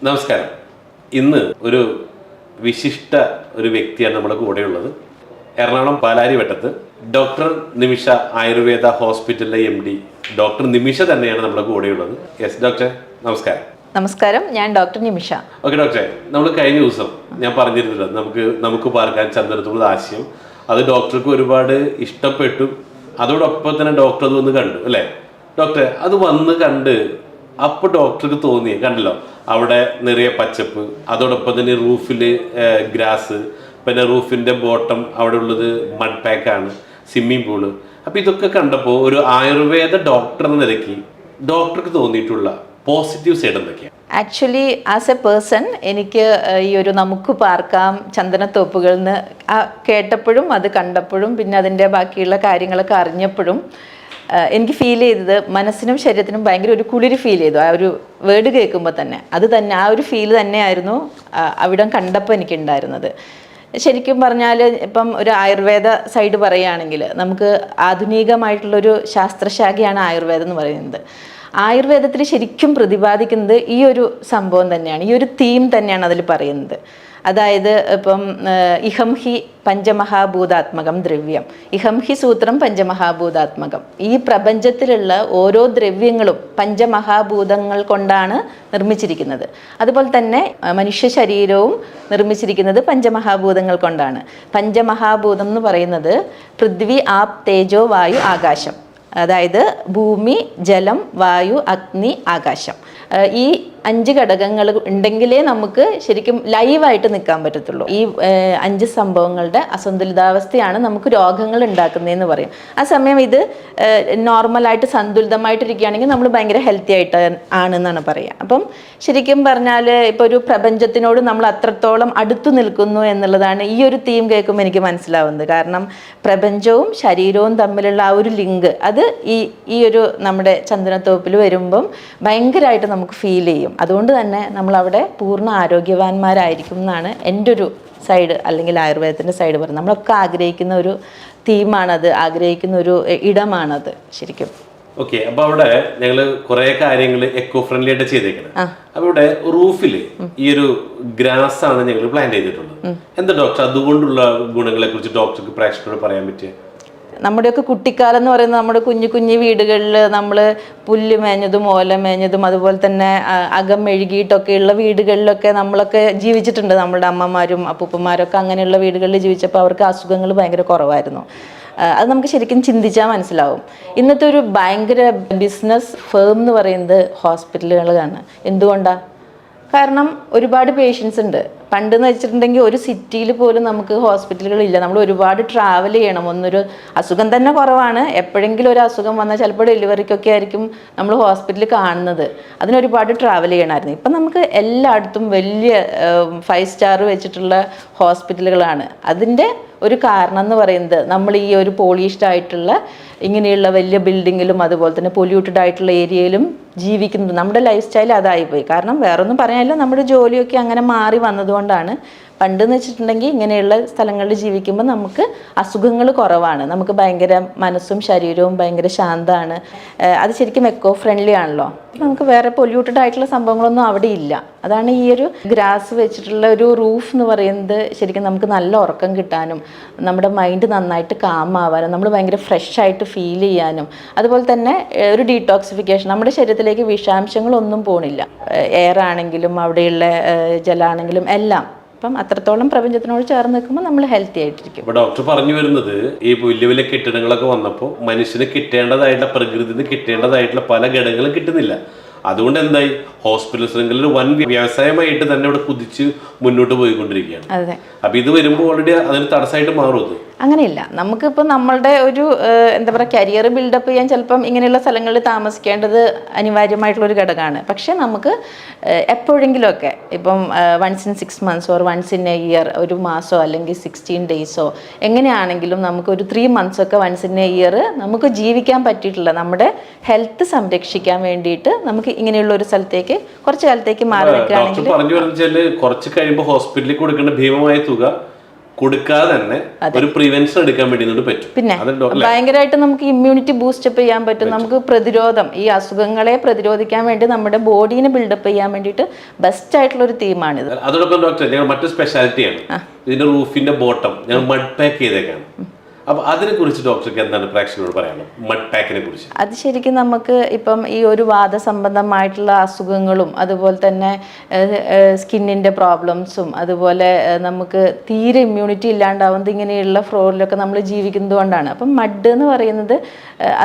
നമസ്കാരം. ഇന്ന് ഒരു വിശിഷ്ട ഒരു വ്യക്തിയാണ് നമ്മുടെ കൂടെയുള്ളത്. എറണാകുളം പാലാരിവട്ടത്ത് ഡോക്ടർ നിമിഷ ആയുർവേദ ഹോസ്പിറ്റലിലെ MD ഡോക്ടർ നിമിഷ തന്നെയാണ് നമ്മുടെ കൂടെയുള്ളത്. യെസ് ഡോക്ടർ, നമസ്കാരം. നമസ്കാരം, ഞാൻ ഡോക്ടർ നിമിഷ. ഓക്കെ ഡോക്ടറെ, നമ്മൾ കഴിഞ്ഞ ദിവസം ഞാൻ പറഞ്ഞിരുന്നില്ല നമുക്ക് പാർക്കാൻ ചന്ദനത്തോട് ആശയം, അത് ഡോക്ടർക്ക് ഒരുപാട് ഇഷ്ടപ്പെട്ടു. അതോടൊപ്പം തന്നെ ഡോക്ടർ അത് വന്ന് കണ്ടു അല്ലേ ഡോക്ടറെ? അത് വന്ന് കണ്ട് അപ്പോൾ ഡോക്ടർക്ക് തോന്നി, കണ്ടല്ലോ അവിടെ നിറയെ പച്ചപ്പ്, അതോടൊപ്പം തന്നെ റൂഫിൽ ഗ്രാസ്, പിന്നെ റൂഫിൻ്റെ ബോട്ടം അവിടെ ഉള്ളത് മഡ് പാക്കാണ്, സ്വിമ്മിങ് പൂള്. അപ്പോൾ ഇതൊക്കെ കണ്ടപ്പോൾ ഒരു ആയുർവേദ ഡോക്ടർ എന്ന നിലയ്ക്ക് ഡോക്ടർക്ക് തോന്നിയിട്ടുള്ള പോസിറ്റീവ് സൈഡ് എന്തൊക്കെയാണ്? ആക്ച്വലി ആസ് എ പേഴ്സൺ എനിക്ക് ഈ ഒരു നമുക്ക് പാർക്കാം ചന്ദനത്തോപ്പുകളിൽ നിന്ന് കേട്ടപ്പോഴും അത് കണ്ടപ്പോഴും പിന്നെ അതിൻ്റെ ബാക്കിയുള്ള കാര്യങ്ങളൊക്കെ അറിഞ്ഞപ്പോഴും എനിക്ക് ഫീൽ ചെയ്തത് മനസ്സിനും ശരീരത്തിനും ഭയങ്കര ഒരു കുളിര് ഫീൽ ചെയ്തു. ആ ഒരു വേർഡ് കേൾക്കുമ്പോൾ തന്നെ ആ ഒരു ഫീൽ തന്നെയായിരുന്നു അവിടം കണ്ടപ്പോൾ എനിക്കുണ്ടായിരുന്നത്. ശരിക്കും പറഞ്ഞാൽ ഇപ്പം ഒരു ആയുർവേദ സൈഡ് പറയുകയാണെങ്കിൽ നമുക്ക് ആധുനികമായിട്ടുള്ളൊരു ശാസ്ത്രശാഖയാണ് ആയുർവേദം എന്ന് പറയുന്നത്. ആയുർവേദത്തിൽ ശരിക്കും പ്രതിപാദിക്കുന്നത് ഈ ഒരു സംഭവം തന്നെയാണ്, ഈ ഒരു തീം തന്നെയാണ് അതിൽ പറയുന്നത്. അതായത് ഇപ്പം ഇഹം ഹി പഞ്ചമഹാഭൂതാത്മകം ദ്രവ്യം, ഇഹം ഹി സൂത്രം പഞ്ചമഹാഭൂതാത്മകം. ഈ പ്രപഞ്ചത്തിലുള്ള ഓരോ ദ്രവ്യങ്ങളും പഞ്ചമഹാഭൂതങ്ങൾ കൊണ്ടാണ് നിർമ്മിച്ചിരിക്കുന്നത്. അതുപോലെ തന്നെ മനുഷ്യ ശരീരവും നിർമ്മിച്ചിരിക്കുന്നത് പഞ്ചമഹാഭൂതങ്ങൾ കൊണ്ടാണ്. പഞ്ചമഹാഭൂതം എന്ന് പറയുന്നത് പൃഥ്വി, ആപ്, തേജോ, വായു, ആകാശം. അതായത് ഭൂമി, ജലം, വായു, അഗ്നി, ആകാശം. ഈ 5 ഘടകങ്ങൾ ഉണ്ടെങ്കിലേ നമുക്ക് ശരിക്കും ലൈവായിട്ട് നിൽക്കാൻ പറ്റത്തുള്ളൂ. ഈ 5 സംഭവങ്ങളുടെ അസന്തുലിതാവസ്ഥയാണ് നമുക്ക് രോഗങ്ങൾ ഉണ്ടാക്കുന്നതെന്ന് പറയും. ആ സമയം ഇത് നോർമലായിട്ട് സന്തുലിതമായിട്ടിരിക്കുകയാണെങ്കിൽ നമ്മൾ ഭയങ്കര ഹെൽത്തി ആയിട്ട് ആണെന്നാണ് പറയുക. അപ്പം ശരിക്കും പറഞ്ഞാൽ ഇപ്പോൾ ഒരു പ്രപഞ്ചത്തിനോട് നമ്മൾ അത്രത്തോളം അടുത്തു നിൽക്കുന്നു എന്നുള്ളതാണ് ഈ ഒരു തീം കേൾക്കുമ്പോൾ എനിക്ക് മനസ്സിലാവുന്നത്. കാരണം പ്രപഞ്ചവും ശരീരവും തമ്മിലുള്ള ആ ഒരു ലിങ്ക് അത് ഈ ഒരു നമ്മുടെ ചന്ദനത്തോപ്പിൽ വരുമ്പം ഭയങ്കരമായിട്ട് നമുക്ക് ഫീൽ ചെയ്യും. അതുകൊണ്ട് തന്നെ നമ്മളവിടെ പൂർണ്ണ ആരോഗ്യവാന്മാരായിരിക്കും എന്നാണ് എൻ്റെ ഒരു സൈഡ്, അല്ലെങ്കിൽ ആയുർവേദത്തിൻ്റെ സൈഡ് പറയുന്നത്. നമ്മളൊക്കെ ആഗ്രഹിക്കുന്ന ഒരു തീമാണത്, ആഗ്രഹിക്കുന്ന ഒരു ഇടമാണത് ശരിക്കും. ഓക്കെ, അപ്പൊ അവിടെ ഞങ്ങള് കുറെ കാര്യങ്ങൾ എക്കോ ഫ്രണ്ട്ലി ആയിട്ട് ചെയ്തേക്കണം. അപ്പൊ ഇവിടെ റൂഫില് ഈ ഒരു ഗ്രാസ് ആണ് ഞങ്ങൾ പ്ലാൻ ചെയ്തിട്ടുള്ളത്. എന്താ ഡോക്ടർ അതുകൊണ്ടുള്ള ഗുണങ്ങളെ കുറിച്ച് ഡോക്ടർക്ക് പ്രേക്ഷകരോട് പറയാൻ പറ്റിയ? നമ്മുടെയൊക്കെ കുട്ടിക്കാലം എന്ന് പറയുന്നത് നമ്മുടെ കുഞ്ഞു വീടുകളിൽ നമ്മൾ പുല്ല് മേഞ്ഞതും ഓല മേഞ്ഞതും അതുപോലെ തന്നെ അകം മെഴുകിയിട്ടൊക്കെയുള്ള വീടുകളിലൊക്കെ നമ്മളൊക്കെ ജീവിച്ചിട്ടുണ്ട്. നമ്മുടെ അമ്മമാരും അപ്പൂപ്പന്മാരൊക്കെ അങ്ങനെയുള്ള വീടുകളിൽ ജീവിച്ചപ്പോൾ അവർക്ക് അസുഖങ്ങൾ ഭയങ്കര കുറവായിരുന്നു. അത് നമുക്ക് ശരിക്കും ചിന്തിച്ചാൽ മനസ്സിലാവും. ഇന്നത്തെ ഒരു ഭയങ്കര ബിസിനസ് ഫേം എന്ന് പറയുന്നത് ഹോസ്പിറ്റലുകളാണ്. എന്തുകൊണ്ടാണ്? കാരണം ഒരുപാട് പേഷ്യൻസ് ഉണ്ട്. പണ്ടെന്ന് വെച്ചിട്ടുണ്ടെങ്കിൽ ഒരു സിറ്റിയിൽ പോലും നമുക്ക് ഹോസ്പിറ്റലുകളില്ല. നമ്മൾ ഒരുപാട് ട്രാവൽ ചെയ്യണം. ഒന്നൊരു അസുഖം തന്നെ കുറവാണ്. എപ്പോഴെങ്കിലും ഒരു അസുഖം വന്നാൽ ചിലപ്പോൾ ഡെലിവറിക്കൊക്കെ ആയിരിക്കും നമ്മൾ ഹോസ്പിറ്റലിൽ കാണുന്നത്. അതിനൊരുപാട് ട്രാവൽ ചെയ്യണമായിരുന്നു. ഇപ്പം നമുക്ക് എല്ലായിടത്തും വലിയ 5 സ്റ്റാർ വെച്ചിട്ടുള്ള ഹോസ്പിറ്റലുകളാണ്. അതിൻ്റെ ഒരു കാരണം എന്ന് പറയുന്നത് നമ്മൾ ഈ ഒരു പോളിഷ്ഡ് ആയിട്ടുള്ള ഇങ്ങനെയുള്ള വലിയ ബിൽഡിങ്ങിലും അതുപോലെ തന്നെ പൊല്യൂട്ടഡ് ആയിട്ടുള്ള ഏരിയയിലും ജീവിക്കുന്നത്. നമ്മുടെ ലൈഫ് സ്റ്റൈൽ അതായിപ്പോയി. കാരണം വേറൊന്നും പറയാനില്ല, നമ്മുടെ ജോലിയൊക്കെ അങ്ങനെ മാറി വന്നതുകൊണ്ടാണ്. പണ്ടെന്ന് വെച്ചിട്ടുണ്ടെങ്കിൽ ഇങ്ങനെയുള്ള സ്ഥലങ്ങളിൽ ജീവിക്കുമ്പോൾ നമുക്ക് അസുഖങ്ങൾ കുറവാണ്. നമുക്ക് ഭയങ്കര മനസ്സും ശരീരവും ഭയങ്കര ശാന്തമാണ്. അത് ശരിക്കും എക്കോ ഫ്രണ്ട്ലി ആണല്ലോ. നമുക്ക് വേറെ പൊല്യൂട്ടഡ് ആയിട്ടുള്ള സംഭവങ്ങളൊന്നും അവിടെ ഇല്ല. അതാണ് ഈ ഒരു ഗ്രാസ് വെച്ചിട്ടുള്ള ഒരു റൂഫ് എന്ന് പറയുന്നത്. ശരിക്കും നമുക്ക് നല്ല ഉറക്കം കിട്ടാനും നമ്മുടെ മൈൻഡ് നന്നായിട്ട് കാം ആവാനും നമ്മൾ ഭയങ്കര ഫ്രഷ് ആയിട്ട് ഫീൽ ചെയ്യാനും അതുപോലെ തന്നെ ഒരു ഡീടോക്സിഫിക്കേഷൻ, നമ്മുടെ ശരീരത്തിലേക്ക് വിഷാംശങ്ങളൊന്നും പോണില്ല. എയർ ആണെങ്കിലും അവിടെയുള്ള ജലമാണെങ്കിലും എല്ലാം. അപ്പം അത്രത്തോളം പ്രപഞ്ചത്തിനോട് ചേർന്ന് നിൽക്കുമ്പോൾ നമ്മൾ ഹെൽത്തി ആയിട്ടിരിക്കും. ഇപ്പോൾ ഡോക്ടർ പറഞ്ഞു വരുന്നത് ഈ വലിയ വലിയ കെട്ടിടങ്ങളൊക്കെ വന്നപ്പോൾ മനുഷ്യന് കിട്ടേണ്ടതായിട്ടുള്ള പ്രകൃതിന് കിട്ടേണ്ടതായിട്ടുള്ള പല ഘടകങ്ങളും കിട്ടുന്നില്ല. അതുകൊണ്ട് എന്തായി, ഹോസ്പിറ്റൽ ശൃംഖല ഒരു വൻ വ്യവസായമായിട്ട് തന്നെ ഇവിടെ കുതിച്ച് മുന്നോട്ട് പോയിക്കൊണ്ടിരിക്കുകയാണ്. അതെ. അപ്പൊ ഇത് വരുമ്പോൾ ഓൾറെഡി അതിന് തടസ്സമായിട്ട് മാറും. അങ്ങനെയില്ല, നമുക്കിപ്പോൾ നമ്മളുടെ ഒരു എന്താ പറയുക കരിയർ ബിൽഡപ്പ് ചെയ്യാൻ ചിലപ്പം ഇങ്ങനെയുള്ള സ്ഥലങ്ങളിൽ താമസിക്കേണ്ടത് അനിവാര്യമായിട്ടുള്ളൊരു ഘടകമാണ്. പക്ഷേ നമുക്ക് എപ്പോഴെങ്കിലുമൊക്കെ ഇപ്പം once in 6 months or once in a year, ഒരു മാസമോ അല്ലെങ്കിൽ 16 days എങ്ങനെയാണെങ്കിലും നമുക്ക് ഒരു 3 months ഒക്കെ വൺസ് ഇൻ എ ഇയർ നമുക്ക് ജീവിക്കാൻ പറ്റിയിട്ടുള്ള നമ്മുടെ ഹെൽത്ത് സംരക്ഷിക്കാൻ വേണ്ടിയിട്ട് നമുക്ക് ഇങ്ങനെയുള്ള ഒരു സ്ഥലത്തേക്ക് കുറച്ച് കാലത്തേക്ക് മാറി നിൽക്കുകയാണെങ്കിൽ പറഞ്ഞു കുറച്ച് കഴിയുമ്പോൾ ഹോസ്പിറ്റലിൽ കൊടുക്കേണ്ട ഭീമമായ തുക കൊടുക്കാതെ തന്നെ ഒരു പ്രിവെൻഷൻ എടുക്കാൻ വേണ്ടി പറ്റും. പിന്നെ ഭയങ്കരമായിട്ട് നമുക്ക് ഇമ്മ്യൂണിറ്റി ബൂസ്റ്റപ്പ് ചെയ്യാൻ പറ്റും. നമുക്ക് പ്രതിരോധം, ഈ അസുഖങ്ങളെ പ്രതിരോധിക്കാൻ വേണ്ടി നമ്മുടെ ബോഡീനെ ബിൽഡപ്പ് ചെയ്യാൻ വേണ്ടിയിട്ട് ബെസ്റ്റ് ആയിട്ടുള്ള ഒരു തീമാണിത്. അതോടൊപ്പം ഡോക്ടർ ഞങ്ങൾ മറ്റൊരു സ്പെഷ്യാലിറ്റിയാണ് ഇതിന്റെ റൂഫിന്റെ ബോട്ടം ഞങ്ങൾ മഡ് പാക്ക് ചെയ്തേക്കാണ്. അപ്പൊ അതിനെ കുറിച്ച് ഡോക്ടർക്ക് എന്താണ് പ്രേക്ഷകരോട് പറയാനുള്ളത്, മഡ് പാക്കിനെ കുറിച്ച്? അത് ശരിക്കും നമുക്ക് ഇപ്പം ഈ ഒരു വാദസംബന്ധമായിട്ടുള്ള അസുഖങ്ങളും അതുപോലെ തന്നെ സ്കിന്നിൻ്റെ പ്രോബ്ലംസും അതുപോലെ നമുക്ക് തീരെ ഇമ്മ്യൂണിറ്റി ഇല്ലാണ്ടാവുന്നത് ഇങ്ങനെയുള്ള ഫ്ലോറിലൊക്കെ നമ്മൾ ജീവിക്കുന്നത് കൊണ്ടാണ്. അപ്പം മഡ് എന്ന് പറയുന്നത്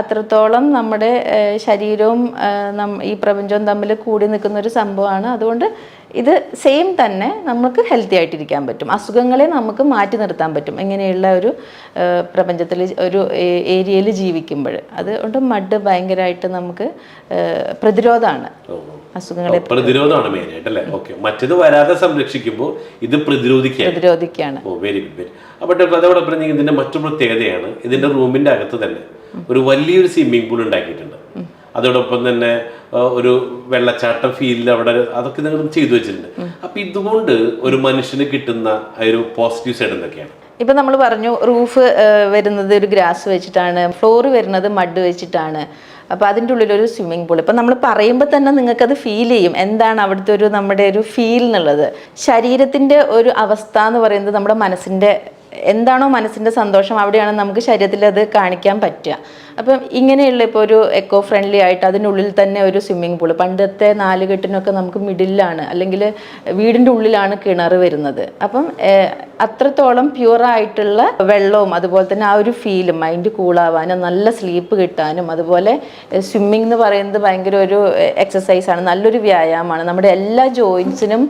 അത്രത്തോളം നമ്മുടെ ശരീരവും ഈ പ്രപഞ്ചവും തമ്മിൽ കൂടി നിൽക്കുന്ന ഒരു സംഭവമാണ്. അതുകൊണ്ട് ഇത് സെയിം തന്നെ നമുക്ക് ഹെൽത്തി ആയിട്ടിരിക്കാൻ പറ്റും, അസുഖങ്ങളെ നമുക്ക് മാറ്റി നിർത്താൻ പറ്റും ഇങ്ങനെയുള്ള ഒരു പ്രപഞ്ചത്തിൽ ഒരു ഏരിയയിൽ ജീവിക്കുമ്പോൾ. അതുകൊണ്ട് മഡ് ഭയങ്കരമായിട്ട് നമുക്ക് പ്രതിരോധമാണ്, അസുഖങ്ങളെ പ്രതിരോധമാണ് മെയിൻ ആയിട്ട് അല്ലേ? ഓക്കെ, മറ്റേത് വരാതെ സംരക്ഷിക്കുമ്പോൾ ഇത് പ്രതിരോധിക്കുകയാണ്. ഓ വെരി ഗുഡ്, വെരി. അപ്പോൾ അതോടൊപ്പം ഇതിന്റെ മറ്റൊരു പ്രത്യേകതയാണ് ഇതിന്റെ റൂമിന്റെ അകത്ത് തന്നെ ഒരു വലിയൊരു സ്വിമ്മിംഗ് പൂൾ ഉണ്ടാക്കിയിട്ടുണ്ട്. അതോടൊപ്പം തന്നെ ഒരു വെള്ളച്ചാട്ടം ഫീലിൽ അവിടെ അതൊക്കെ നിങ്ങൾ ചെയ്തു വെച്ചിട്ടുണ്ട്. അപ്പൊ ഇതുകൊണ്ട് ഒരു മനുഷ്യന് കിട്ടുന്ന ഒരു പോസിറ്റീവ് സൈഡ് എന്തൊക്കെയാണ്? ഇപ്പം നമ്മൾ പറഞ്ഞു റൂഫ് വരുന്നത് ഒരു ഗ്രാസ് വെച്ചിട്ടാണ്, ഫ്ലോർ വരുന്നത് മഡ് വെച്ചിട്ടാണ്. അപ്പോൾ അതിൻ്റെ ഉള്ളിലൊരു സ്വിമ്മിംഗ് പൂൾ. ഇപ്പം നമ്മൾ പറയുമ്പോൾ തന്നെ നിങ്ങൾക്കത് ഫീൽ ചെയ്യും എന്താണ് അവിടുത്തെ ഒരു നമ്മുടെ ഒരു ഫീൽ എന്നുള്ളത്. ശരീരത്തിൻ്റെ ഒരു അവസ്ഥ എന്ന് പറയുന്നത് നമ്മുടെ മനസ്സിൻ്റെ എന്താണോ മനസ്സിൻ്റെ സന്തോഷം അവിടെയാണ് നമുക്ക് ശരീരത്തിൽ അത് കാണിക്കാൻ പറ്റുക. അപ്പം ഇങ്ങനെയുള്ള ഇപ്പോൾ ഒരു എക്കോ ഫ്രണ്ട്ലി ആയിട്ട് അതിനുള്ളിൽ തന്നെ ഒരു സ്വിമ്മിംഗ് പൂൾ. പണ്ടത്തെ നാലുകെട്ടിനൊക്കെ നമുക്ക് മിഡിലാണ് അല്ലെങ്കിൽ വീടിൻ്റെ ഉള്ളിലാണ് കിണർ വരുന്നത്. അപ്പം അത്രത്തോളം പ്യുവറായിട്ടുള്ള വെള്ളവും അതുപോലെ തന്നെ ആ ഒരു ഫീലും മൈൻഡ് കൂളാവാനും നല്ല സ്ലീപ്പ് കിട്ടാനും അതുപോലെ സ്വിമ്മിംഗ് എന്ന് പറയുന്നത് ഭയങ്കര ഒരു എക്സസൈസാണ്, നല്ലൊരു വ്യായാമമാണ്. നമ്മുടെ എല്ലാ ജോയിൻസിനും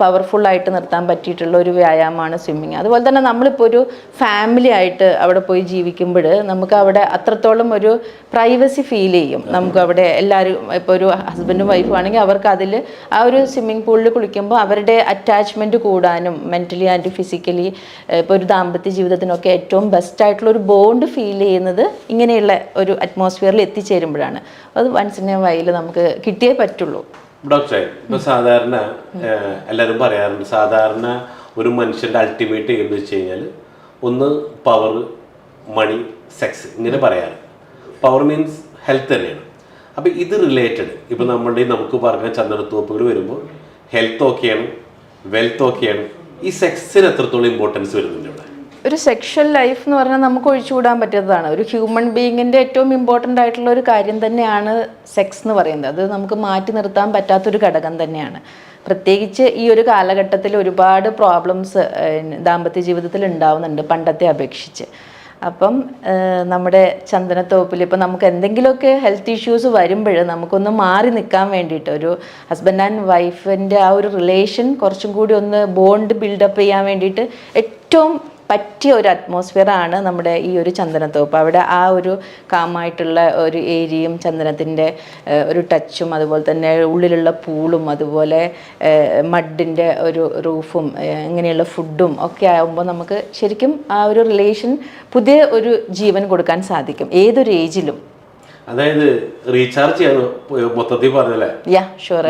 പവർഫുള്ളായിട്ട് നിർത്താൻ പറ്റിയിട്ടുള്ള ഒരു വ്യായാമമാണ് സ്വിമ്മിങ്. അതുപോലെ തന്നെ നമ്മളിപ്പോൾ ഒരു ഫാമിലി ആയിട്ട് അവിടെ പോയി ജീവിക്കുമ്പോൾ നമുക്ക് അവിടെ അത്രത്തോളം ഒരു പ്രൈവസി ഫീൽ ചെയ്യും. നമുക്ക് അവിടെ എല്ലാവരും ഇപ്പോൾ ഒരു ഹസ്ബൻഡും വൈഫും ആണെങ്കിൽ അവർക്ക് അതിൽ ആ ഒരു സ്വിമ്മിംഗ് പൂളിൽ കുളിക്കുമ്പോൾ അവരുടെ അറ്റാച്ച്മെൻറ്റ് കൂടാനും മെൻ്റലി ആൻഡ് ഫിസിക്കലി ഇപ്പോൾ ഒരു ദാമ്പത്യ ജീവിതത്തിനൊക്കെ ഏറ്റവും ബെസ്റ്റായിട്ടുള്ള ഒരു ബോണ്ട് ഫീൽ ചെയ്യുന്നത് ഇങ്ങനെയുള്ള ഒരു അറ്റ്മോസ്ഫിയറിൽ എത്തിച്ചേരുമ്പോഴാണ്. അത് വൺസ് ഇൻ എ വൈൽ നമുക്ക് കിട്ടിയേ പറ്റുള്ളൂ. ഡോക്ടറെ, ഇപ്പോൾ സാധാരണ എല്ലാവരും പറയാറുണ്ട് സാധാരണ ഒരു മനുഷ്യൻ്റെ അൾട്ടിമേറ്റ് എന്ന് വെച്ച് കഴിഞ്ഞാൽ ഒന്ന് പവർ, മണി, സെക്സ് ഇങ്ങനെ പറയാറ്. പവർ മീൻസ് ഹെൽത്ത് തന്നെയാണ്. അപ്പോൾ ഇത് റിലേറ്റഡ് ഇപ്പോൾ നമ്മളുടെ നമുക്ക് പറഞ്ഞ ചന്ദനത്തോപ്പുകൾ വരുമ്പോൾ ഹെൽത്ത് ഓക്കെയാണ്, വെൽത്ത് ഓക്കെയാണ്. ഈ സെക്സിന് എത്രത്തോളം ഇമ്പോർട്ടൻസ് വരുന്നുണ്ട് ഇവിടെ? ഒരു സെക്ഷൽ ലൈഫ് എന്ന് പറഞ്ഞാൽ നമുക്ക് ഒഴിച്ചുകൂടാൻ പറ്റുന്നതാണ്. ഒരു ഹ്യൂമൻ ബീയിങ്ങിൻ്റെ ഏറ്റവും ഇമ്പോർട്ടൻ്റ് ആയിട്ടുള്ള ഒരു കാര്യം തന്നെയാണ് സെക്സ് എന്ന് പറയുന്നത്. അത് നമുക്ക് മാറ്റി നിർത്താൻ പറ്റാത്തൊരു ഘടകം തന്നെയാണ്. പ്രത്യേകിച്ച് ഈ ഒരു കാലഘട്ടത്തിൽ ഒരുപാട് പ്രോബ്ലംസ് ദാമ്പത്യ ജീവിതത്തിൽ ഉണ്ടാവുന്നുണ്ട് പണ്ടത്തെ അപേക്ഷിച്ച്. അപ്പം നമ്മുടെ ചന്ദനത്തോപ്പിൽ ഇപ്പോൾ നമുക്ക് എന്തെങ്കിലുമൊക്കെ ഹെൽത്ത് ഇഷ്യൂസ് വരുമ്പോൾ നമുക്കൊന്ന് മാറി നിൽക്കാൻ വേണ്ടിയിട്ട് ഒരു ഹസ്ബൻഡ് ആൻഡ് വൈഫിൻ്റെ ആ ഒരു റിലേഷൻ കുറച്ചും കൂടി ഒന്ന് ബോണ്ട് ബിൽഡപ്പ് ചെയ്യാൻ വേണ്ടിയിട്ട് ഏറ്റവും പറ്റിയ ഒരു അറ്റ്മോസ്ഫിയറാണ് നമ്മുടെ ഈ ഒരു ചന്ദനത്തോപ്പ്. അവിടെ ആ ഒരു കാമായിട്ടുള്ള ഒരു ഏരിയയും ചന്ദനത്തിൻ്റെ ഒരു ടച്ചും അതുപോലെ തന്നെ ഉള്ളിലുള്ള പൂളും അതുപോലെ മഡിൻ്റെ ഒരു റൂഫും ഇങ്ങനെയുള്ള ഫുഡും ഒക്കെ ആകുമ്പോൾ നമുക്ക് ശരിക്കും ആ ഒരു റിലേഷൻ പുതിയ ഒരു ജീവൻ കൊടുക്കാൻ സാധിക്കും ഏതൊരു ഏജിലും. അതായത് റീചാർജ് ചെയ്യാൻ മൊത്തത്തിൽ പറഞ്ഞല്ലേ,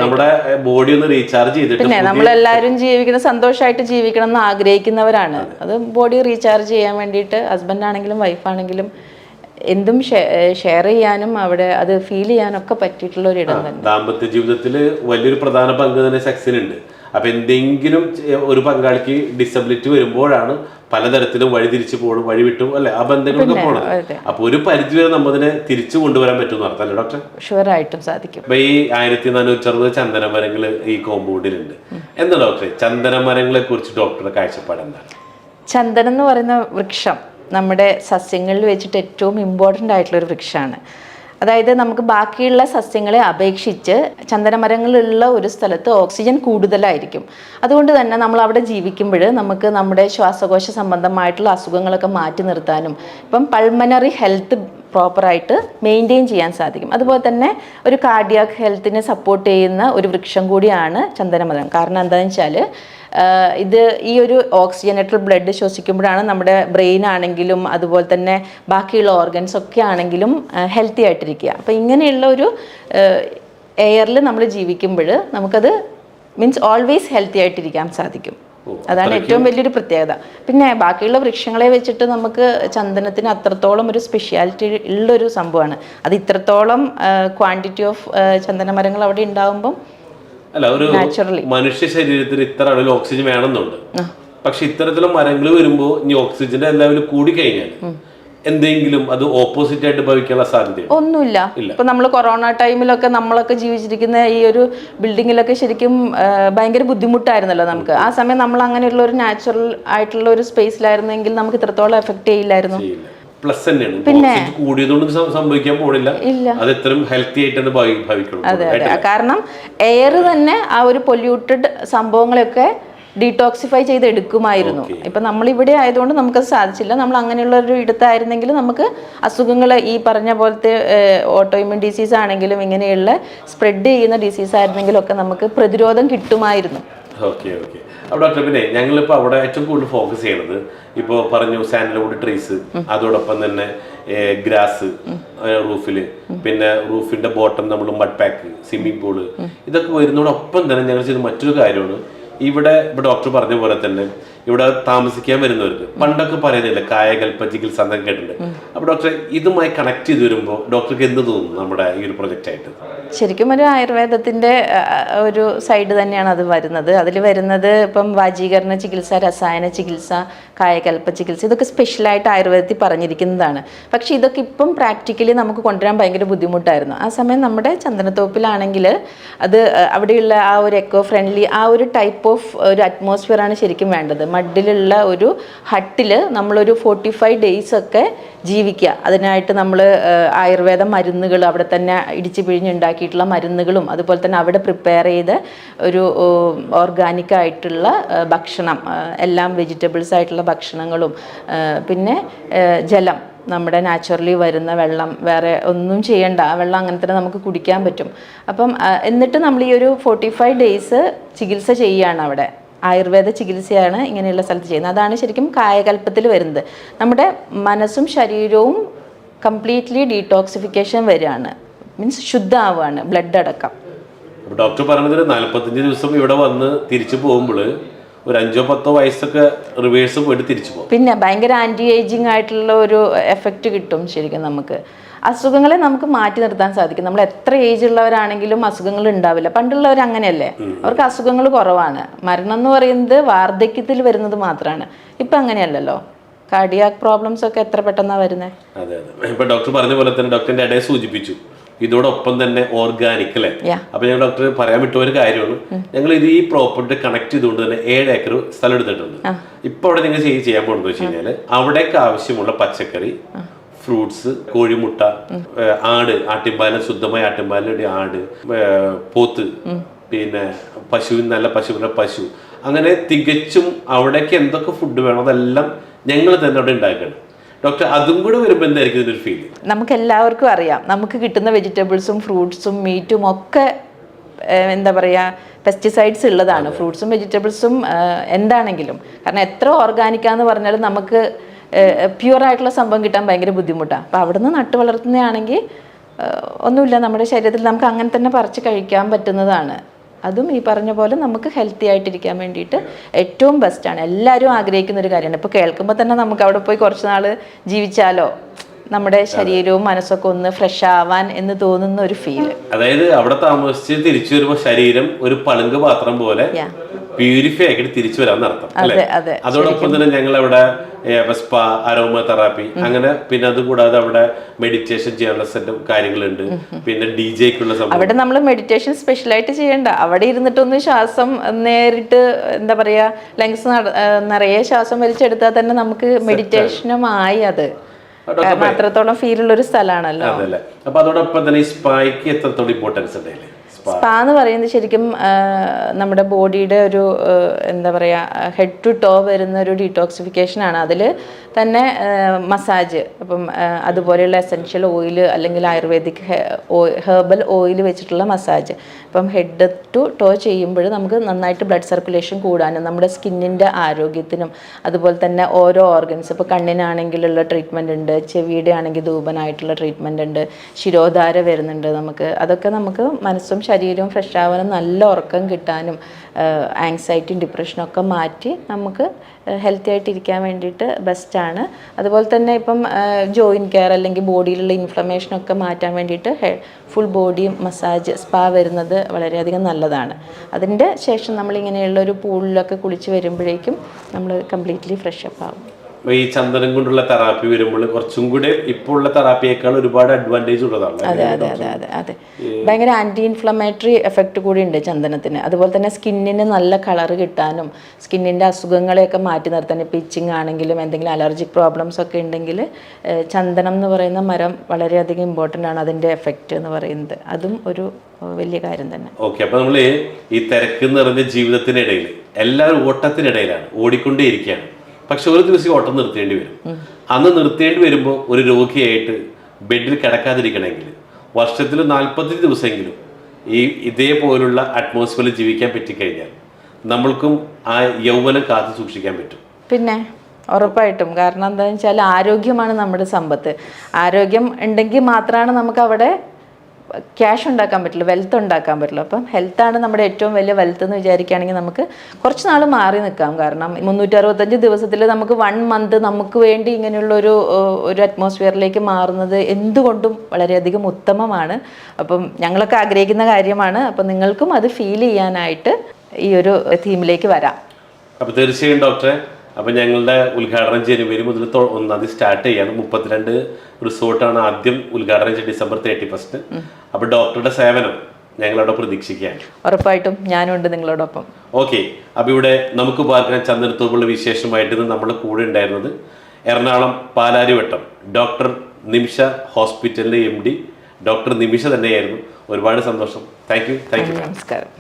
നമ്മുടെ ബോഡി ഒന്ന് റീചാർജ് ചെയ്തിട്ട് പിന്നെ നമ്മളെല്ലാവരും ജീവിക്കണം, സന്തോഷമായിട്ട് ജീവിക്കണം എന്ന് ആഗ്രഹിക്കുന്നവരാണ്. അത് ബോഡി റീചാർജ് ചെയ്യാൻ വേണ്ടിയിട്ട് ഹസ്ബൻഡ് ആണെങ്കിലും വൈഫാണെങ്കിലും എന്തും ഷെയർ ചെയ്യാനും അവിടെ അത് ഫീൽ ചെയ്യാനൊക്കെ പറ്റിയിട്ടുള്ള ഒരു ഇടം തന്നെ. ദാമ്പത്യ ജീവിതത്തിൽ വലിയൊരു പ്രധാന പങ്ക് തന്നെ സെക്സിനുണ്ട്. അപ്പൊ എന്തെങ്കിലും ഒരു പങ്കാളിക്ക് ഡിസബിലിറ്റി വരുമ്പോഴാണ് പലതരത്തിലും വഴിതിരിച്ചു പോകണം, വഴിവിട്ടും അല്ലെ ആ ബന്ധങ്ങളൊക്കെ പോകണം. അപ്പൊ ഒരു പരിധി വരെ നമ്മതിനെ തിരിച്ചു കൊണ്ടുവരാൻ പറ്റും അല്ലേ ഡോക്ടർ? ഷുവറായിട്ടും സാധിക്കും. അപ്പൊ ഈ 1460 ചന്ദനമരങ്ങൾ ഈ കോമ്പൗണ്ടിലുണ്ട്. എന്താ ഡോക്ടറെ ചന്ദനമരങ്ങളെ കുറിച്ച് ഡോക്ടറുടെ കാഴ്ചപ്പാട് എന്താണ്? ചന്ദനം എന്ന് പറയുന്ന വൃക്ഷം നമ്മുടെ സസ്യങ്ങളിൽ വെച്ചിട്ട് ഏറ്റവും ഇമ്പോർട്ടൻ്റ് ആയിട്ടുള്ള ഒരു വൃക്ഷമാണ്. അതായത് നമുക്ക് ബാക്കിയുള്ള സസ്യങ്ങളെ അപേക്ഷിച്ച് ചന്ദനമരങ്ങളുള്ള ഒരു സ്ഥലത്ത് ഓക്സിജൻ കൂടുതലായിരിക്കും. അതുകൊണ്ട് തന്നെ നമ്മൾ അവിടെ ജീവിക്കുമ്പോൾ നമുക്ക് നമ്മുടെ ശ്വാസകോശ സംബന്ധമായിട്ടുള്ള അസുഖങ്ങളൊക്കെ മാറ്റി നിർത്താനും ഇപ്പം പൾമനറി ഹെൽത്ത് പ്രോപ്പറായിട്ട് മെയിൻറ്റെയിൻ ചെയ്യാൻ സാധിക്കും. അതുപോലെ തന്നെ ഒരു കാർഡിയാക് ഹെൽത്തിനെ സപ്പോർട്ട് ചെയ്യുന്ന ഒരു വൃക്ഷം കൂടിയാണ് ചന്ദനമരം. കാരണം എന്താണെന്ന് വെച്ചാൽ ഇത് ഈ ഒരു ഓക്സിജനേറ്റഡ് ബ്ലഡ് ശ്വസിക്കുമ്പോഴാണ് നമ്മുടെ ബ്രെയിൻ ആണെങ്കിലും അതുപോലെ തന്നെ ബാക്കിയുള്ള ഓർഗൻസ് ഒക്കെ ആണെങ്കിലും ഹെൽത്തി ആയിട്ടിരിക്കുക. അപ്പോൾ ഇങ്ങനെയുള്ള ഒരു എയറിൽ നമ്മൾ ജീവിക്കുമ്പോൾ നമുക്കത് മീൻസ് ഓൾവേസ് ഹെൽത്തി ആയിട്ടിരിക്കാൻ സാധിക്കും. അതാണ് ഏറ്റവും വലിയൊരു പ്രത്യേകത. പിന്നെ ബാക്കിയുള്ള വൃക്ഷങ്ങളെ വെച്ചിട്ട് നമുക്ക് ചന്ദനത്തിന് അത്രത്തോളം ഒരു സ്പെഷ്യാലിറ്റി ഉള്ളൊരു സംഭവമാണ്. അത് ഇത്രത്തോളം ക്വാണ്ടിറ്റി ഓഫ് ചന്ദന മരങ്ങൾ അവിടെ ഉണ്ടാവുമ്പം അല്ല, ഒരു മനുഷ്യ ശരീരത്തിന് ഇത്ര അളവിൽ ഓക്സിജൻ വേണമെന്നുണ്ട്. പക്ഷെ ഇത്തരത്തിലുള്ള മരങ്ങൾ വരുമ്പോൾ ഇനി ഓക്സിജന്റെ ലെവൽ കൂടി കഴിഞ്ഞാൽ എന്തെങ്കിലും അത് ഓപ്പോസിറ്റ് ആയിട്ട് ഭവിക്കാനുള്ള സാധ്യത ഒന്നുമില്ല. ഇപ്പൊ നമ്മൾ കൊറോണ ടൈമിലൊക്കെ നമ്മളൊക്കെ ജീവിച്ചിരിക്കുന്ന ഈ ഒരു ബിൽഡിങ്ങിലൊക്കെ ശരിക്കും ഭയങ്കര ബുദ്ധിമുട്ടായിരുന്നല്ലോ നമുക്ക്. ആ സമയം നമ്മൾ അങ്ങനെയുള്ള ഒരു നാച്ചുറൽ ആയിട്ടുള്ള ഒരു സ്പേസിലായിരുന്നെങ്കിൽ നമുക്ക് ഇത്രത്തോളം എഫക്ട് ചെയ്യില്ലായിരുന്നു. പ്ലസ് തന്നെയാണ്. പിന്നെ കൂടിയതുകൊണ്ട് സംഭവിക്കാൻ പോണില്ല, അത് എത്രയും ഹെൽത്തി ആയിട്ട് ഭവിക്കണം. അതെ അതെ, കാരണം എയർ തന്നെ ആ ഒരു പൊല്യൂട്ടഡ് സംഭവങ്ങളൊക്കെ ഡീടോക്സിഫൈ ചെയ്ത് എടുക്കുമായിരുന്നു. ഇപ്പം നമ്മളിവിടെ ആയതുകൊണ്ട് നമുക്കത് സാധിച്ചില്ല. നമ്മൾ അങ്ങനെയുള്ള ഒരു ഇടത്തായിരുന്നെങ്കിൽ നമുക്ക് അസുഖങ്ങൾ ഈ പറഞ്ഞ പോലത്തെ ഓട്ടോഇമ്യൂൺ ഡിസീസ് ആണെങ്കിലും ഇങ്ങനെയുള്ള സ്പ്രെഡ് ചെയ്യുന്ന ഡിസീസ് ആയിരുന്നെങ്കിലും ഒക്കെ നമുക്ക് പ്രതിരോധം കിട്ടുമായിരുന്നു. Okay okay. അപ്പോൾ ഡോക്ടർ, പിന്നെ ഞങ്ങളിപ്പോൾ അവിടെ ഏറ്റവും കൂടുതൽ ഫോക്കസ് ചെയ്യണത് ഇപ്പോൾ പറഞ്ഞു സാൻഡൽവുഡ് ട്രീസ്, അതോടൊപ്പം തന്നെ ഗ്രാസ് റൂഫിൽ, പിന്നെ റൂഫിന്റെ ബോട്ടം നമ്മൾ മഡ് പാക്ക്, സ്വിമ്മിംഗ് പൂള്, ഇതൊക്കെ വരുന്നതോടൊപ്പം തന്നെ ഞങ്ങൾ ചെയ്ത മറ്റൊരു കാര്യമാണ് ഇവിടെ ഡോക്ടർ പറഞ്ഞ പോലെ തന്നെ ഇവിടെ താമസിക്കാൻ വരുന്നവർക്ക് പണ്ടൊക്കെ പറയുന്നില്ല കായകൽപ്പ ചികിത്സ എന്നൊക്കെ കേട്ടിട്ടുണ്ട്. അപ്പൊ ഡോക്ടർ ഇതുമായി കണക്ട് ചെയ്ത് വരുമ്പോൾ ഡോക്ടർക്ക് എന്ത് തോന്നുന്നു നമ്മുടെ ഈ ഒരു പ്രൊജക്റ്റ് ആയിട്ട്? ശരിക്കും ഒരു ആയുർവേദത്തിന്റെ ഒരു സൈഡ് തന്നെയാണ് അത് വരുന്നത്. അതിൽ വരുന്നത് ഇപ്പം വാജീകരണ ചികിത്സ, രസായന ചികിത്സ, കായകൽപ്പ ചികിത്സ, ഇതൊക്കെ സ്പെഷ്യലായിട്ട് ആയുർവേദത്തിൽ പറഞ്ഞിരിക്കുന്നതാണ്. പക്ഷെ ഇതൊക്കെ ഇപ്പം പ്രാക്ടിക്കലി നമുക്ക് കൊണ്ടുവരാൻ ഭയങ്കര ബുദ്ധിമുട്ടായിരുന്നു. ആ സമയം നമ്മുടെ ചന്ദനത്തോപ്പിലാണെങ്കിൽ അത് അവിടെയുള്ള ആ ഒരു എക്കോ ഫ്രണ്ട്ലി ആ ഒരു ടൈപ്പ് ഓഫ് ഒരു അറ്റ്മോസ്ഫിയർ ആണ് ശരിക്കും വേണ്ടത്. മഡിലുള്ള ഒരു ഹട്ടിൽ നമ്മളൊരു 45 days ഒക്കെ ജീവിക്കുക. അതിനായിട്ട് നമ്മൾ ആയുർവേദ മരുന്നുകൾ അവിടെ തന്നെ ഇടിച്ച് പിഴിഞ്ഞുണ്ടാക്കിയിട്ടുള്ള മരുന്നുകളും അതുപോലെ തന്നെ അവിടെ പ്രിപ്പയർ ചെയ്ത് ഒരു ഓർഗാനിക് ആയിട്ടുള്ള ഭക്ഷണം, എല്ലാം വെജിറ്റബിൾസ് ആയിട്ടുള്ള ഭക്ഷണങ്ങളും, പിന്നെ ജലം, നമ്മുടെ നാച്ചുറലി വരുന്ന വെള്ളം, വേറെ ഒന്നും ചെയ്യണ്ട, ആ വെള്ളം അങ്ങനെ തന്നെ നമുക്ക് കുടിക്കാൻ പറ്റും. അപ്പം എന്നിട്ട് നമ്മൾ ഈ ഒരു 45 days ചികിത്സ ചെയ്യുകയാണ് അവിടെ. ആയുർവേദ ചികിത്സയാണ് ഇങ്ങനെയുള്ള സ്ഥലത്ത് ചെയ്യുന്നത്. അതാണ് ശരിക്കും കായകൽപ്പത്തിൽ വരുന്നത്. നമ്മുടെ മനസ്സും ശരീരവും കംപ്ലീറ്റ്ലി ഡീടോക്സിഫിക്കേഷൻ വരികയാണ്, മീൻസ് ശുദ്ധമാവുകയാണ്, ബ്ലഡ് അടക്കം. ഡോക്ടർ പറഞ്ഞത് 45 ദിവസം ഇവിടെ വന്ന് തിരിച്ചു പോകുമ്പോൾ ഒരു 5-10 വയസ്സൊക്കെ റിവേഴ്സ് പോയിട്ട് തിരിച്ചു പോകും. പിന്നെ ഭയങ്കര ആൻറ്റി ഏജിങ് ആയിട്ടുള്ള ഒരു എഫക്റ്റ് കിട്ടും ശരിക്കും. നമുക്ക് അസുഖങ്ങളെ നമുക്ക് മാറ്റി നിർത്താൻ സാധിക്കും. നമ്മൾ എത്ര ഏജ് ഉള്ളവരാണെങ്കിലും അസുഖങ്ങൾ ഉണ്ടാവില്ല. പണ്ടുള്ളവർ അങ്ങനെയല്ലേ, അവർക്ക് അസുഖങ്ങൾ കുറവാണ്. മരണം എന്ന് പറയുന്നത് വാർദ്ധക്യത്തിൽ വരുന്നത് മാത്രമാണ്. ഇപ്പം അങ്ങനെയല്ലല്ലോ. കാർഡിയാക് പ്രോബ്ലംസ് ഒക്കെ എത്ര പെട്ടെന്നാണ് വരുന്നത്. അതെ അതെ. ഇപ്പൊ ഡോക്ടർ പറഞ്ഞ പോലെ തന്നെ ഡോക്ടറിന്റെ ഇടയിൽ സൂചിപ്പിച്ചു ഇതോടൊപ്പം തന്നെ ഓർഗാനിക് അല്ലേ. അപ്പൊ ഞാൻ ഡോക്ടർ പറയാൻ വിട്ട ഒരു കാര്യമാണ്, ഞങ്ങൾ ഇത് ഈ പ്രോപ്പർട്ടി കണക്ട് ചെയ്തുകൊണ്ട് തന്നെ 7 ഏക്കർ സ്ഥലം എടുത്തിട്ടുണ്ട്. ഇപ്പൊ അവിടെ നിങ്ങൾ ചെയ്യാൻ പോകുന്നത് വെച്ച് കഴിഞ്ഞാല് അവിടേക്ക് ആവശ്യമുള്ള പച്ചക്കറി, ഫ്രൂട്ട്സ്, കോഴിമുട്ട, ആട്, ആട്ടിൻപാല്, ശുദ്ധമായ ആട്ടിൻപാലിന്റെ ആട്, പോത്ത്, പിന്നെ പശുവിന് നല്ല പശുവിന്റെ പശു, അങ്ങനെ തികച്ചും അവിടേക്ക് എന്തൊക്കെ ഫുഡ് വേണോ അതെല്ലാം ഞങ്ങൾ തന്നെ അവിടെ ഉണ്ടാക്കണം. ഡോക്ടർ, അതും കൂടെ വരുമ്പോൾ എന്തായിരിക്കും ഇതിനൊരു ഫീൽ? നമുക്ക് എല്ലാവർക്കും അറിയാം, നമുക്ക് കിട്ടുന്ന വെജിറ്റബിൾസും ഫ്രൂട്ട്സും മീറ്റും ഒക്കെ എന്താ പറയുക, പെസ്റ്റിസൈഡ്സ് ഉള്ളതാണ്. ഫ്രൂട്ട്സും വെജിറ്റബിൾസും എന്താണെങ്കിലും. കാരണം എത്ര ഓർഗാനിക്കാന്ന് പറഞ്ഞാലും നമുക്ക് പ്യുവറായിട്ടുള്ള സംഭവം കിട്ടാൻ ഭയങ്കര ബുദ്ധിമുട്ടാണ്. അപ്പോൾ അവിടെ നിന്ന് നട്ടു വളർത്തുന്നതാണെങ്കിൽ ഒന്നുമില്ല, നമ്മുടെ ശരീരത്തിൽ നമുക്ക് അങ്ങനെ തന്നെ പറിച്ച് കഴിക്കാൻ പറ്റുന്നതാണ്. അതും ഈ പറഞ്ഞ പോലെ നമുക്ക് ഹെൽത്തി ആയിട്ടിരിക്കാൻ വേണ്ടിയിട്ട് ഏറ്റവും ബെസ്റ്റാണ്. എല്ലാവരും ആഗ്രഹിക്കുന്ന ഒരു കാര്യമാണ്. ഇപ്പോൾ കേൾക്കുമ്പോൾ തന്നെ നമുക്ക് അവിടെ പോയി കുറച്ച് നാൾ ജീവിച്ചാലോ, നമ്മുടെ ശരീരവും മനസ്സൊക്കെ ഒന്ന് ഫ്രഷ് ആവാൻ എന്ന് തോന്നുന്ന ഒരു ഫീല്. അതായത് അവിടെ താമസിച്ച് തിരിച്ചു വരുമ്പോൾ ശരീരം ഒരു പളുങ്ക് പാത്രം പോലെ പ്യൂരിഫൈ ആക്കിയിട്ട് തിരിച്ചു വരാൻ നടത്തും അല്ലേ. അതോടൊപ്പം തന്നെ ഞങ്ങൾ അവിടെ സ്പാ, അരോമ തെറാപ്പി, അങ്ങനെ പിന്നെ അതുകൂടാതെ അവിടെ മെഡിറ്റേഷൻ ചെയ്യാനുള്ള സെറ്റ് കാര്യങ്ങളുണ്ട്. പിന്നെ DJക്കുള്ള സംഭവം. അവിടെ നമ്മൾ മെഡിറ്റേഷൻ സ്പെഷ്യലായിട്ട് ചെയ്യണ്ട, അവിടെ ഇരുന്നിട്ടൊന്ന് ശ്വാസം നേരിട്ട് എന്താ പറയാ ലങ്സ് നിറയെ ശ്വാസം വലിച്ചെടുത്താൽ തന്നെ നമുക്ക് മെഡിറ്റേഷനുമായി. അത് അത്രത്തോളം ഫീലുള്ള ഒരു സ്ഥലമാണല്ലോ. അപ്പൊ അതോടൊപ്പം തന്നെ ഈ സ്പായ്ക്ക് എത്രത്തോളം ഇമ്പോർട്ടൻസ് ഉണ്ടല്ലേ? സ്പാ എന്ന് പറയുന്നത് ശരിക്കും നമ്മുടെ ബോഡിയുടെ ഒരു എന്താ പറയുക ഹെഡ് ടു ടോ വരുന്ന ഒരു ഡീടോക്സിഫിക്കേഷനാണ്. അതിൽ തന്നെ മസാജ്, അപ്പം അതുപോലെയുള്ള എസെൻഷ്യൽ ഓയിൽ അല്ലെങ്കിൽ ആയുർവേദിക് ഹെർബൽ ഓയിൽ വെച്ചിട്ടുള്ള മസാജ്. അപ്പം ഹെഡ് ടു ടോ ചെയ്യുമ്പോൾ നമുക്ക് നന്നായിട്ട് ബ്ലഡ് സർക്കുലേഷൻ കൂടാനും നമ്മുടെ സ്കിന്നിൻ്റെ ആരോഗ്യത്തിനും, അതുപോലെ തന്നെ ഓരോ ഓർഗൻസ്, ഇപ്പോൾ കണ്ണിനാണെങ്കിലുള്ള ട്രീറ്റ്മെൻ്റ് ഉണ്ട്, ചെവിയുടെ ആണെങ്കിൽ ധൂപനായിട്ടുള്ള ട്രീറ്റ്മെൻ്റ് ഉണ്ട്, ശിരോധാര വരുന്നുണ്ട് നമുക്ക്. അതൊക്കെ നമുക്ക് മനസ്സും ശരീരവും ഫ്രഷ് ആവാനും നല്ല ഉറക്കം കിട്ടാനും ആങ്സൈറ്റിയും ഡിപ്രഷനും ഒക്കെ മാറ്റി നമുക്ക് ഹെൽത്തി ആയിട്ടിരിക്കാൻ വേണ്ടിയിട്ട് ബെസ്റ്റാണ്. അതുപോലെ തന്നെ ഇപ്പം ജോയിൻറ്റ് കെയർ അല്ലെങ്കിൽ ബോഡിയിലുള്ള ഇൻഫ്ലമേഷനൊക്കെ മാറ്റാൻ വേണ്ടിയിട്ട് ഫുൾ ബോഡി മസാജ് സ്പാ വരുന്നത് വളരെയധികം നല്ലതാണ്. അതിൻ്റെ ശേഷം നമ്മളിങ്ങനെയുള്ള ഒരു പൂളിലൊക്കെ കുളിച്ച് വരുമ്പോഴേക്കും നമ്മൾ കംപ്ലീറ്റ്ലി ഫ്രഷപ്പ് ആവും. ഈ ചന്ദനം കൊണ്ടുള്ള തെറാപ്പി വരുമ്പോൾ കുറച്ചും കൂടെ ഇപ്പോൾ ഉള്ള തെറാപ്പിയേക്കാൾ ഒരുപാട് അഡ്വാൻറ്റേജ് ഉള്ളതാണ്. അതെ അതെ അതെ അതെ അതെ ഭയങ്കര ആൻറ്റി ഇൻഫ്ലമേറ്ററി എഫക്റ്റ് കൂടി ഉണ്ട് ചന്ദനത്തിന്. അതുപോലെ തന്നെ സ്കിന്നിന് നല്ല കളർ കിട്ടാനും സ്കിന്നിൻ്റെ അസുഖങ്ങളെയൊക്കെ മാറ്റി നിർത്താൻ, ഇപ്പോൾ ഇച്ചിങ് ആണെങ്കിലും എന്തെങ്കിലും അലർജിക് പ്രോബ്ലംസ് ഒക്കെ ഉണ്ടെങ്കിൽ ചന്ദനം എന്ന് പറയുന്ന മരം വളരെയധികം ഇമ്പോർട്ടൻ്റ് ആണ്. അതിൻ്റെ എഫക്റ്റ് എന്ന് പറയുന്നത് അതും ഒരു വലിയ കാര്യം തന്നെ. ഓക്കെ, അപ്പോൾ നമ്മൾ ഈ തിരക്ക് നിറഞ്ഞ ജീവിതത്തിനിടയിൽ എല്ലാവരും ഓട്ടത്തിനിടയിലാണ്, ഓടിക്കൊണ്ടേയിരിക്കുകയാണ്. പക്ഷെ ഒരു ദിവസം ഓട്ടം നിർത്തേണ്ടി വരും. അന്ന് നിർത്തേണ്ടി വരുമ്പോൾ ഒരു രോഗിയായിട്ട് ബെഡിൽ കിടക്കാതിരിക്കണമെങ്കിൽ വർഷത്തിൽ 40 ദിവസമെങ്കിലും ഇതേപോലുള്ള അറ്റ്മോസ്ഫിയറിൽ ജീവിക്കാൻ പറ്റിക്കഴിഞ്ഞാൽ നമ്മൾക്കും ആ യൗവനം കാത്തു സൂക്ഷിക്കാൻ പറ്റും. പിന്നെ ഉറപ്പായിട്ടും. കാരണം എന്താണെന്ന് വെച്ചാൽ ആരോഗ്യമാണ് നമ്മുടെ സമ്പത്ത്. ആരോഗ്യം ഉണ്ടെങ്കിൽ മാത്രമാണ് നമുക്ക് അവിടെ ക്യാഷ് ഉണ്ടാക്കാൻ പറ്റുള്ളൂ, വെൽത്ത് ഉണ്ടാക്കാൻ പറ്റുള്ളൂ. അപ്പം ഹെൽത്താണ് നമ്മുടെ ഏറ്റവും വലിയ വെൽത്ത് എന്ന് വിചാരിക്കുകയാണെങ്കിൽ നമുക്ക് കുറച്ച് നാൾ മാറി നിൽക്കാം. കാരണം 365 ദിവസത്തിൽ നമുക്ക് 1 മന്ത് നമുക്ക് വേണ്ടി ഇങ്ങനെയുള്ള ഒരു അറ്റ്മോസ്ഫിയറിലേക്ക് മാറുന്നത് എന്തുകൊണ്ടും വളരെയധികം ഉത്തമമാണ്. അപ്പം ഞങ്ങളൊക്കെ ആഗ്രഹിക്കുന്ന കാര്യമാണ്. അപ്പം നിങ്ങൾക്കും അത് ഫീൽ ചെയ്യാനായിട്ട് ഈ ഒരു തീമിലേക്ക് വരാം. അപ്പോൾ തീർച്ചയായും ഡോക്ടറെ, അപ്പോൾ ഞങ്ങളുടെ ഉദ്ഘാടനം ജനുവരി മുതൽ 1 സ്റ്റാർട്ട് ചെയ്യാണ്. 32 റിസോർട്ടാണ് ആദ്യം ഉദ്ഘാടനം ചെയ്ത് December 31. അപ്പോൾ ഡോക്ടറുടെ സേവനം ഞങ്ങളവിടെ പ്രതീക്ഷിക്കുകയാണ്. ഉറപ്പായിട്ടും ഞാനുണ്ട് നിങ്ങളോടൊപ്പം. ഓക്കെ, അപ്പോൾ ഇവിടെ നമുക്ക് പാർക്കാൻ ചന്ദനത്തോപ്പുള്ള വിശേഷമായിട്ട് നമ്മുടെ കൂടെ ഉണ്ടായിരുന്നത് എറണാകുളം പാലാരിവട്ടം ഡോക്ടർ നിമിഷ ഹോസ്പിറ്റലിലെ MD ഡോക്ടർ നിമിഷ തന്നെയായിരുന്നു. ഒരുപാട് സന്തോഷം. Thank you. നമസ്കാരം.